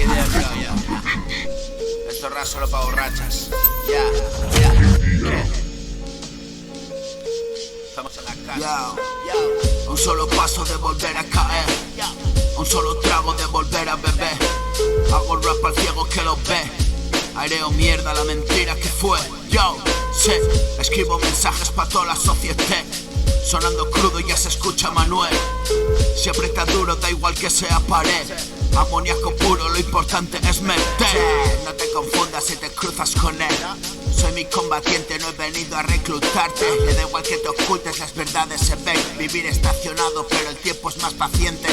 idea, ya. Esto es rap solo pa' borrachas. Ya. Estamos en la casa. Un solo paso de volver a caer. Un solo trago de volver a beber. Hago rap al ciego que lo ve. Aireo mierda la mentira que fue. Yo, sé, escribo mensajes pa' toda la sociedad. Sonando crudo ya se escucha Manuel. Si aprieta duro da igual que sea pared. Amoníaco puro, lo importante es meter. No te confundas si te cruzas con él. Soy mi combatiente, no he venido a reclutarte. Le da igual que te ocultes, las verdades se ven. Vivir estacionado, pero el tiempo es más paciente.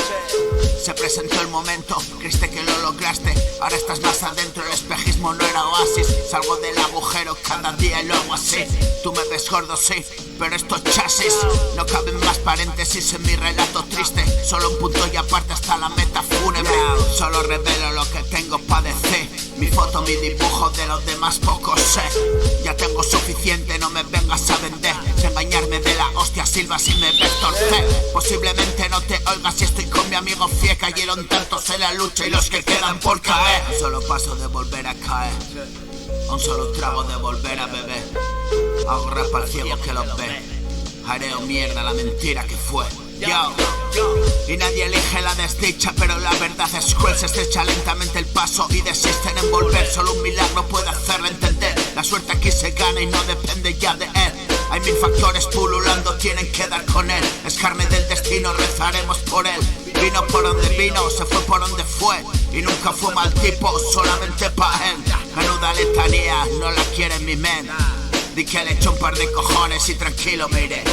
Se presentó el momento, creíste que lo lograste. Ahora estás más adentro, el espejismo no era oasis. Salgo del agujero cada día y lo hago así. Tú me ves gordo, sí, pero esto es chasis. No caben más paréntesis en mi relato triste. Solo un punto y aparte hasta la meta fúnebre. Solo revelo lo que tengo pa' decir. Mi foto, mi dibujo, de los demás poco sé. Ya tengo suficiente, no me vengas a vender. Sin engañarme de la hostia, silbas y me ves torcer. Posiblemente no te oigas si estoy con mi amigo Fie. Cayeron tantos en la lucha y los que quedan por caer. Un solo paso de volver a caer. Un solo trago de volver a beber. Hago rap al ciego que los ve. Aireo mierda la mentira que fue. Yo. Y nadie elige la desdicha, pero la verdad es cruel. Se estrecha lentamente el paso y desisten en volver. Solo un milagro puede hacerle entender. La suerte aquí se gana y no depende ya de él. Hay mil factores pululando, tienen que dar con él. Es carne del destino, rezaremos por él. Vino por donde vino, se fue por donde fue. Y nunca fue mal tipo, solamente pa' él. Menuda letanía, no la quiere mi men. Di que le echo un par de cojones y tranquilo me iré.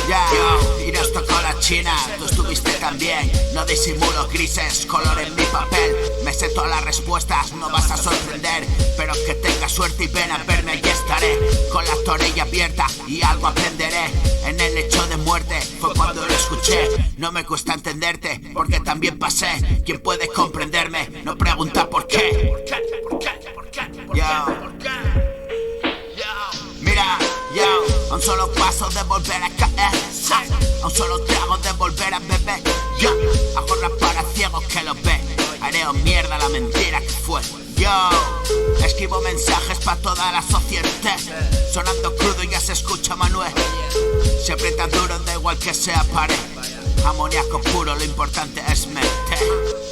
Y nos tocó la China, tú estuviste también. No disimulo grises, color en mi papel. Me sé todas las respuestas, no vas a sorprender. Pero que tengas suerte y ven a verme, allí estaré. Con la torrilla abierta y algo aprenderé. En el lecho de muerte fue cuando lo escuché. No me cuesta entenderte, porque también pasé. ¿Quién puede comprenderme? No pregunta por qué. Mira, a un solo paso de volver a caer. A un solo trago de volver a beber. Yo hago rap para ciegos que lo ven. Aireo mierda la mentira que fue. Yo escribo mensajes pa' toda la sociedad. Sonando crudo ya se escucha Manuel. Si aprieta duro da igual que sea pared. Amoníaco puro, lo importante es meter.